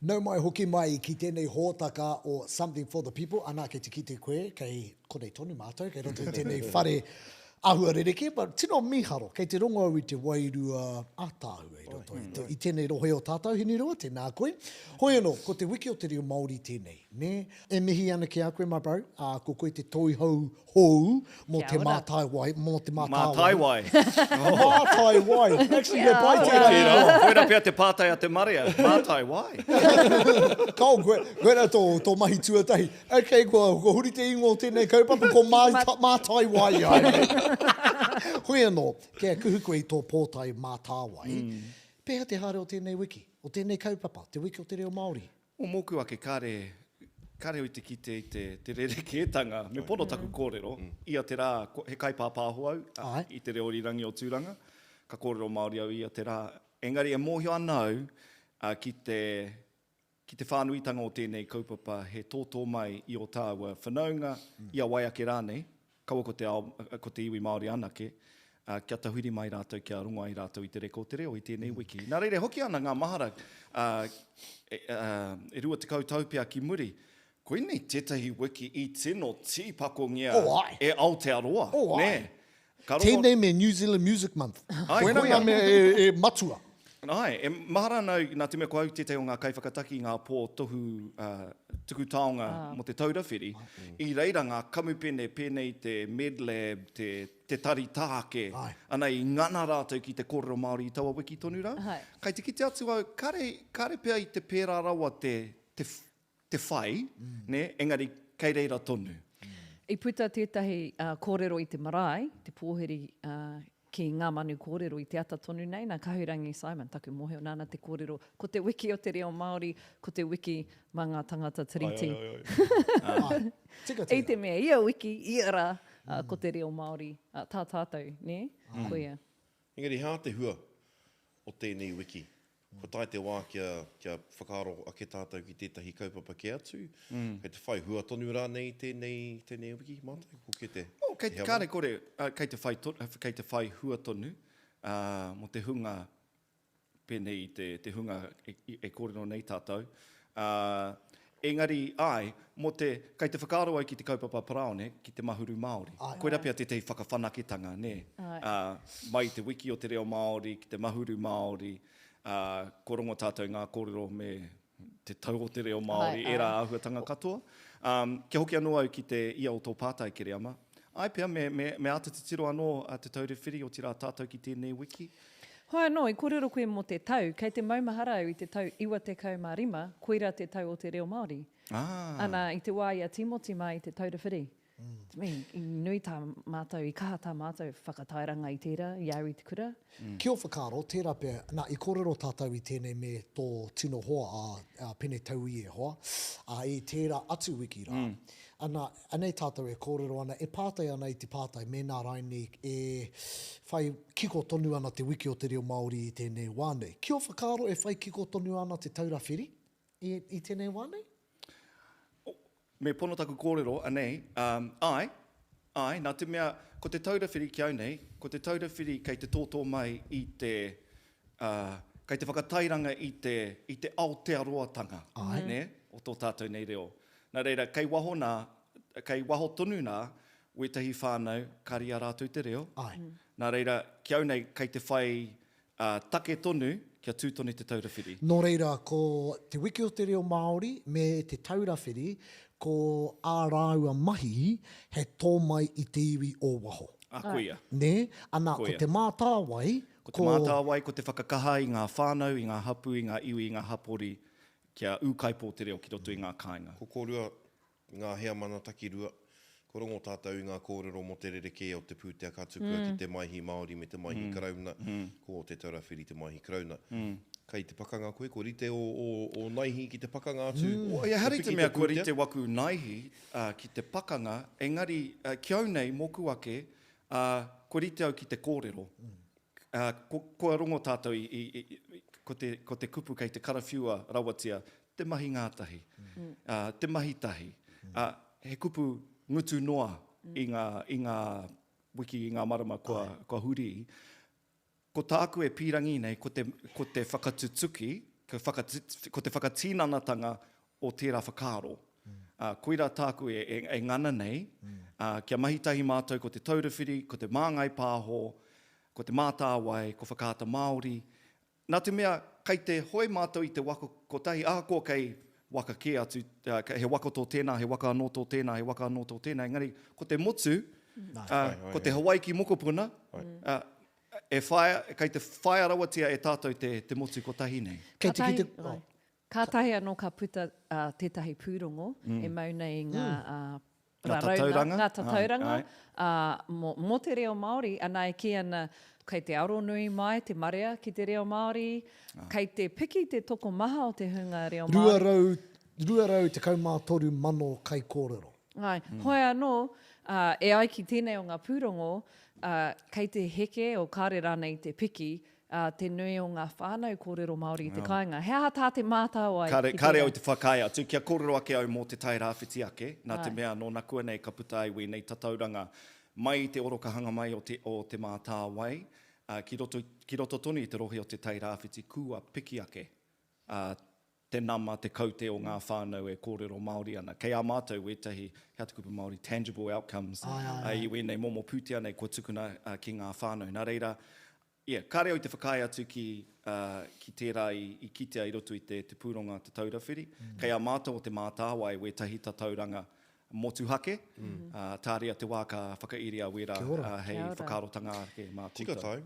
Nau mai hoki mai ki tēnei hōtaka o something for the people, anā kei te kite koe, kei konei tonu mātou, kei roto i tēnei whare ahua rereke, but tino miharo, kei te rongo au i te wairua ātāhu e roto. I tēnei rohe o tātou, hini roa, tēnā koe. Hoi anō, ko te wiki o te reo Māori tēnei, ne? E mihi ana ki a koe, my bro, ko koe te toi hou hou mō te Mātāwai, mō te Mātāwai. Mātāwai. Actually, me pai tēnā. Koera pia te pātai a te maria. Mātāwai. Kau, koe rā tō mahi tuatahi. Okay, ko huri te ingo tēnei kaupapa, ko Mātāwai ai. Hoi anō, kia kuhu koe i tō pōtai Mātāwai. Pēha te hare o tēnei wiki, o tēnei kaupapa, te wiki o te reo Māori. O moku ake kare o te kite i te rerekeetanga, me pono taku kōrero, ia te rā, he kaipāpāhu au, i te reo rirangi o tūranga, ka kōrero Māori au ia te rā. Engari, e mōhio anau ki te whānuitanga o tēnei kaupapa, he tōtō mai i o tāua whanaunga, ia wai ake rānei, kaua ko te iwi Māori anake, kia tahuri mai rātou, kia runga i rātou i te reko te reo i tēnei wiki. Nā reire, hoki ana ngā mahara, e rua te kautaupia ki muri, koe nei tētahi wiki i tino tīpakongia e Aotearoa, ne? Tēnei me New Zealand Music Month. Koe nā me e matua. Ai, e mahara nau, nā te mea ko au tētai o ngā kaiwhakataki, ngā pō tohu tuku taonga mo te Taura Whiri, i reira ngā kamupene pēnei te medlab, te tari tāke, ana i ngana rātou ki te kōrero Māori i taua wiki tonu rau. Kai te kite atu au, kare pia i te pērā rawa te whai, ne? Engari, kei reira tonu. I puta tētahi kōrero i te marae, te pōheri ki ngā manu kōrero i te ata tonu nei, nā kahurangi Simon, taku mōheo nāna te kōrero, ko te wiki o te reo Māori, ko te wiki mā ngā tangata tiriti. I te mea, ia wiki, ia rā, ko te reo Māori, tā tātou, ne? Koia. Engari, hā te hua o tēnei wiki. Ko tai te wā kia whakaaro ake tātou ki tētahi kaupapa ki atu. Kei te whai hua tonu rānei tēnei wiki, Mātai? Ko ke te... Kei te kāre kore, kei te whai hua tonu, mo te hunga pēnei te hunga e kōrero nei tātou. Engari, kei te whakaaro ai ki te kaupapa paraone, ki te mahuru Māori. Koe rapia te whakawhanaketanga, ne? Mai te wiki o te reo Māori, ki te mahuru Māori, ko rongo tātou ngā kōrero me te tau o te reo Māori, e rā āhuatanga katoa. Kia hoki anō au ki te ia o tō pātai kere ama. Ai pia, me ata te tiro anō te Taura Whiri o tira tātou ki tēnei wiki? Hoi anō, i kōrero koe mo te tau, kei te maumahara au i te tau iwa te kaumārima, koira te tau o te reo Māori. Ana i te wāia Timoti mai i te Taura Whiri. I nui tā mātou, i kaha tā mātou whakatairanga i tērā, i au i te kura. Kia whakaaro, tērā pia, nā i kōrero tātou i tēnei me tō tino hoa a pene tauī e hoa, i tērā atu wiki rā. Anei tātou e kōrero ana, e pātai ana i te pātai, me nā raini e whai kiko tonu ana te wiki o te reo Māori i tēnei wānei. Kia whakaaro e whai kiko tonu ana te Taura Whiri i tēnei wānei? Me pono taku kōrero, anei, nā te mea, ko te Taura Whiri ki au nei, ko te Taura Whiri kei te tōtō mai i te, kei te whakatairanga i te Aotearoatanga, ne? O tō tātou nei reo. Nā reira, kei waho tonu nā, wetahi whānau, kari a rātou te reo. Nā reira, ki au nei, kei te whai take tonu, kia tūtoni te Taura Whiri. Nō reira, ko te wiki o te reo Māori me te Taura Whiri, ko ārāua mahi he tō mai i te iwi o waho. Koia. Ne? Ana, ko te Mātāwai... Ko te Mātāwai, ko te whakakaha i ngā whānau, i ngā hapu, i ngā iwi, i ngā hapori, kia ūkaipō te reo ki roto i ngā kāinga. Ko kōrua ngā hea mana takirua, ko rongo tātou i ngā kōrero mo te rereke o te pūtea katukua ki te maihi Māori me te maihi Karauna, ko te Taura Whiri te maihi Karauna. Kei te pakanga koe, ko rite o naihi ki te pakanga atu. Ia hari te mea ko rite waku naihi ki te pakanga, engari ki au nei moku ake, ko rite au ki te kōrero. Ko rongo tātou ko te kupu kei te karawhiua rawatia, te mahi ngātahi, te mahi tahi. He kupu ngutu noa i ngā wiki, i ngā marama kua huri. Ko tāku e pīrangi nei, ko te whakatutuki ko te whakatīnanatanga o tērā whakaaro. Koira tāku e ngana nei, kia mahitahi mātou ko te Taura Whiri, ko te māngai pāho, ko te Mātāwai, ko whakaata Māori. Nā te mea, kei te hoi mātou i te wako kotahi, ko kei waka ke atu, he waka tō tēnā, he waka anō tō tēnā, he waka anō tō tēnā. Engari, ko te motu, ko te Hawaii ki mokopuna, kei te whaia rawatia e tātou te motu kotahi nei. Kātahi anō ka puta tētahi pūrongo, e mauna i ngā Ngā tatauranga. Mō te reo Māori, ana e ki ana kei te aro nui mai, te marea ki te reo Māori, kei te piki te toko maha o te hunga reo Māori. Ruarau te kaumātoru mano kai kōrero. Hoi anō, e ai ki tēnei o ngā pūrongo, kei te heke o kāre rana i te piki, te nui o ngā whānau kōrero Māori i te kāinga. He aha tā te Mātāwai? Kare au te whakaia atu, kia kōrero ake au mō te tai rāwhiti ake, nā te mea nō nakua nei ka puta iwi nei tatauranga mai te orokahanga mai o te Mātāwai, ki roto tonu i te rohe o te tai rāwhiti, kua piki ake te nama, te kaute o ngā whānau e kōrero Māori ana. Kei a mātou wetahi, hea te kupu Māori, tangible outcomes, iwi nei momo pūtia nei kua tukuna ki ngā whānau. Nā reira, kare au te whakaia atu ki tērā i kitea i roto i te pūronga Te Taura Whiri. Kei a mātou o te Mātāwai wetahi tatauranga motuhake, tāria te wā ka whakairia wera hei whakarotanga ke mākuta. Tika tai.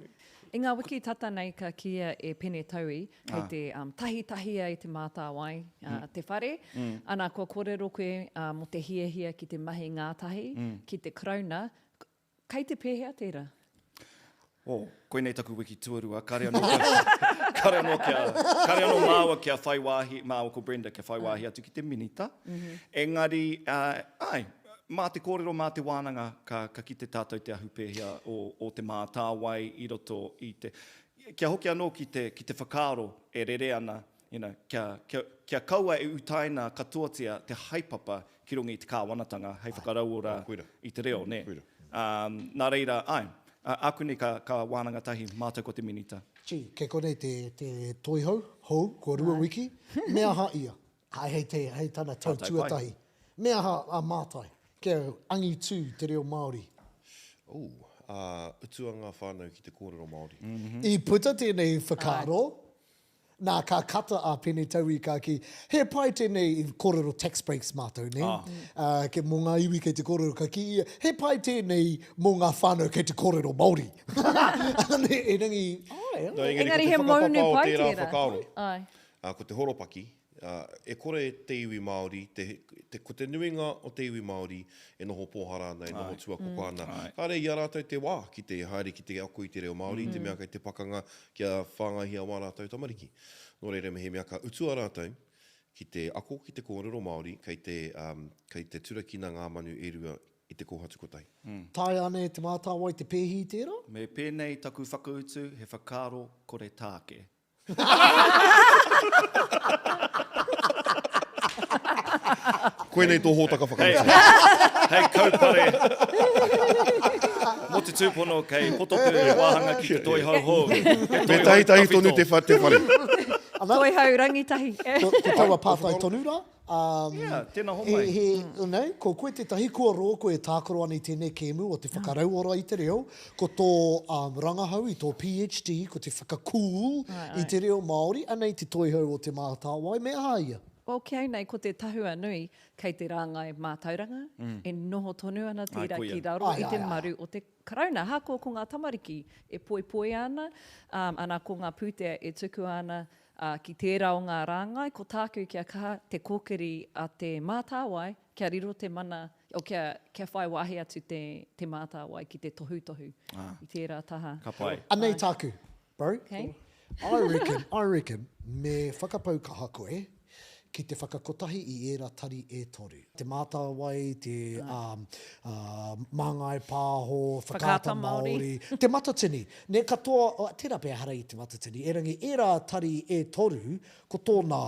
I ngā wiki tata nei ka kia e pene taui, kei te tahitahia i te Mātāwai, te whare, ana kua kōrero koe mo te hiahia ki te mahi ngātahi, ki te krauna, kei te pēhea tērā? Koe nei taku wiki tuarua, kare anō māua kia whai wāhi, māua ko Brenda kia whai wāhi atu ki te minita. Engari, mā te kōrero, mā te wānanga, ka ki te tātou te ahu pēhea o te Mātāwai i roto i te... Kia hoki anō ki te whakaaro e rere ana, kia kaua e utaina katoatia te haipapa ki rungi i te kāwanatanga, hei whakarauora i te reo, ne? Nā reira, aku ni ka wānanga tahi mātou ko te minita. Kei konei te toihau, hou, ko rua wiki. Mea ha ia. Hei tana tau tuatahi. Mea ha a Mātai. Kia angi tū te reo Māori. Utua ngā whānau ki te kōrero Māori. I puta tēnei whakaaro, nā ka kata a pene tau i ka ki. He pai tēnei kōrero tax breaks mātou, ne? Ke mō ngā iwi kei te kōrero ka ki ia. He pai tēnei mō ngā whānau kei te kōrero Māori. E rangi... Engari he maunu pai tērā. Ko te horopaki, e kore te iwi Māori, ko te nuinga o te iwi Māori, e noho pōhara ana, e noho tuakoko ana. Kāre i a rātou te wā, ki te haere, ki te ako i te reo Māori, te mea kei te pakanga kia whāngahia wā rātou tamariki. Nō reira me he mea ka utua rātou, ki te ako, ki te kōrero Māori, kei te turakina ngā manu e rua i te kōhatu kotai. Tai ane te Mātāwai te pēhi tērā? Me pēnei taku whakautu, he whakaaro kore tāke. Koe nei tō hōtaka whakautu. Hei kaupare. Mo te tūpono kei potopu wāhanga ki te toi hau hou. Me tahi tonu te whare. Toi hau rangitahi. Te taua pātai tonu rā. Tēnā homai. Ko koe te tahi kua roa, koe tākaro ana i tēnei kēmu o te whakarau ora i te reo, ko tō rangahau i tō PhD, ko te whakakūl i te reo Māori, ana i te toihau o te Mātāwai, mea haia. Kia nei, ko te tahua nui, kei te rāngai mātauranga, e noho tonu ana tērā ki raro i te maru o te karauna. Hako ko ngā tamariki e poi ana, ana ko ngā pūtea e tuku ana ki tērā o ngā rāngai, ko tāku kia kaha te kōkiri a te Mātāwai, kia riro te mana, o kia whai wahi atu te Mātāwai ki te tohu i tērā taha. Ka pai. Anei tāku, bro. Okay. I reckon, me whakapau kaha koe, ki te whakakotahi i era tari e toru. Te Mātāwai, te māngai pāho, whakaata Māori, te matatini. Ne katoa, tērā pēr hara i te matatini, e rangi era tari e toru, ko tōna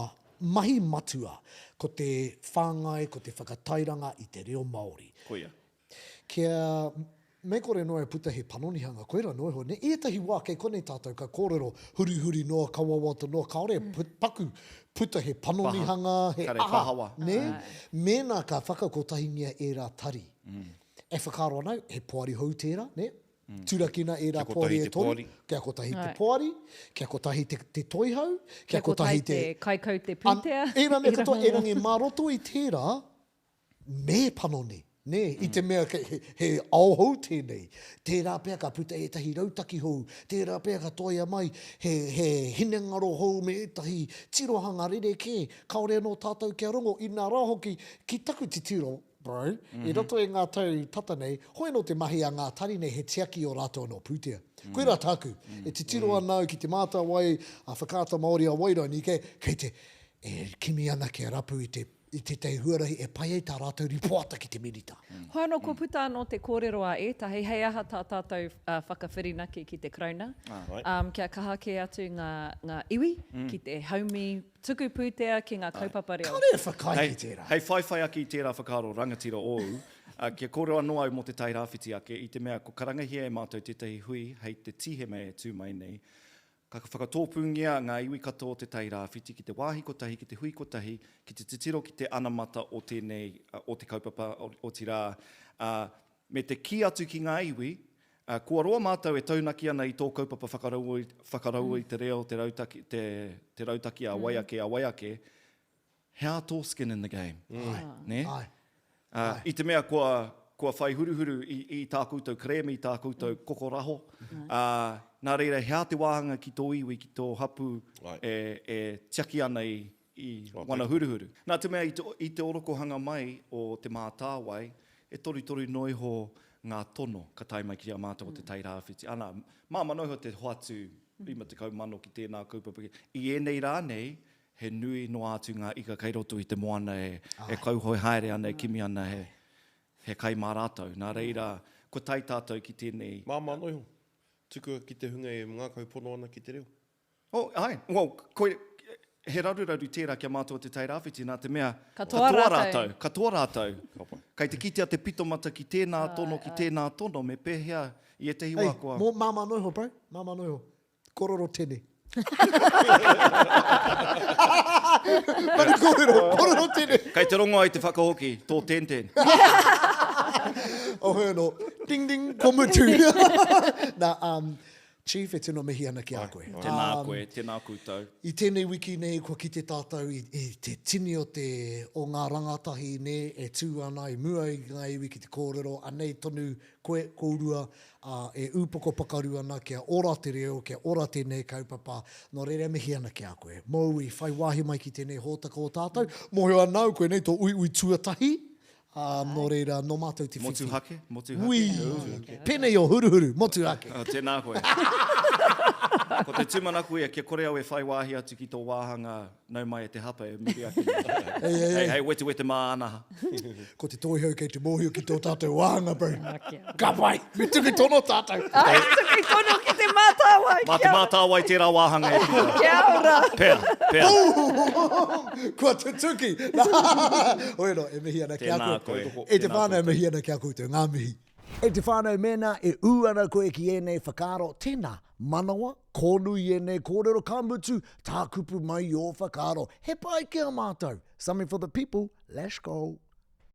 mahi matua, ko te whāngai, ko te whakatairanga i te reo Māori. Koia. Kia me kore noa e puta he panonihanga, koe ra noe ho, ne etahi wā kei kone tātou ka kōrero huri noa kawawata noa kaore, paku puta he panonihanga, he Kare aha, pahawa. ne? Mēnā ka whakakotahingia e rā tari. E whakaro anau, he poari hou tērā, ne? Turakina e rā Kia poari kotahi e te tonu, poari. kia kotahi te Ai. poari, kia kotahi te toihau, Kia kotahi te kaikau te pūtea. E rā me I katoa, runga. e rangi maroto i tērā, me panone. Ne, i te mea he aohou tēnei. Tērā pēr ka puta etahi rautaki hou. Tērā pēr ka toia mai he hinengaro hou me etahi tirohanga rereke. Kaore anō tātou kia rongo. I nā rā hoki ki taku te tiro, bro. I roto e ngā tau tata nei, hoi no te mahi a ngā tari nei he tiaki o rātou anō pūtea. Koe rā tāku. E te tiro anau ki te Mātāwai, a whakāta Māori a Wairani, kei te kimi ana kia rapu i te huarahi e pai ei tā rātou ripoata ki te minita. Hoi anō, kua puta anō te kōrero a ētahi, hei aha tā tātou whakawhirinaki ki te krauna. Kia kahake atu ngā iwi, ki te haumi tuku pūtea ki ngā kaupapa reo. Kare whakai ki tērā. Hei whaiwhai aki i tērā whakaro rangatira ou, kia kōrero anō au mo te tai rāwhiti ake, i te mea ko karangahia e mātou tētahi hui, hei te tiheme e tū mai nei, ka whakatōpungia ngā iwi katoa te tai rāwhiti, ki te wāhi kotahi, ki te hui kotahi, ki te titiro, ki te anamata o tēnei, o te kaupapa, o te rā. Me te ki atu ki ngā iwi, kua roa mātou e taunaki ana i tō kaupapa whakaraua i te reo, te rautaki a waiake, how tall skin in the game. Ne? Ai. I te mea kua whai huruhuru i tā koutou kreme, i tā koutou kokoraho. Nā reira, hea te wāhanga ki tō iwi, ki tō hapu e tiaki ana i wana huruhuru. Nā te mea, i te orokohanga mai o te Mātāwai, e tori noiho ngā tono ka tai mai ki a mātou o te tai rāwhiti. Ana, māma noiho te hoatu 50 mano ki tēnā kaupapa. I enei rā nei, he nui no atu ngā ika kei roto i te moana e kauhoi haere ana, e kimi ana he kai mā rātou. Nā reira, ko tai tātou ki tēnei... Māma noiho. Tuku ki te hunga e ngā kaupono ana ki te reo. Ai. Well, koe, he raruraru tērā kia mātua te tai rāwhiti, nā te mea... Katoa rātou. Katoa rātou. Kei te kitea te pitomata ki tēnā tono, ki tēnā tono, me pēhea i e tehi wā kua... Mō māma noiho, bro. Māma noiho. Kororo tēne. Kororo tēne. Kei te rongo ai te whakahoki, tō ten. O hoi anō, ding ding, komutu. Nā, Chief, e tino mihi ana ki a koe. Tēnā koe, tēnā koutou. I tēnei wiki nei, kua ki te tātou i te tini o ngā rangatahi ne, e tū ana, i mua i ngā iwi ki te kōrero, anei tonu koe, kōrua, e upoko pakaru ana, kia ora te reo, kia ora tēnei kaupapa, no reira mihi ana ki a koe. Mou i whai wāhi mai ki tēnei hōtaka o tātou, mohi anau koe nei tō ui tuatahi, no reira, no mātou te whiwhi. Motuhake? Ui, penei o huruhuru, motuhake. Tēnā koe. Ko te tūmanaku ia, kia kore au e whai wāhi atu ki tō wāhanga nau mai e te hapa e muri ake. Hei, wete mā anaha. Ko te toihau kei te mōhio ki tō tātou wāhanga, bro. Ka pai, me tuki tono tātou. Ai, tuki tono ki te Mātāwai. Mā te Mātāwai tērā wāhanga e pita. Kia ora. Pēr. Kua te tuki. Oero, e mihi ana ki a Tēnā koe. koe. E te whānau e mihi ana ki a koutou, ngā mihi. E te whānau mena e ūana koe ki ēnei whakaro tēnā manawa, kōnui ēnei kōrero kamutu, tā kupu mai o whakaro. He pai ki a mātou. Something for the people, let's go.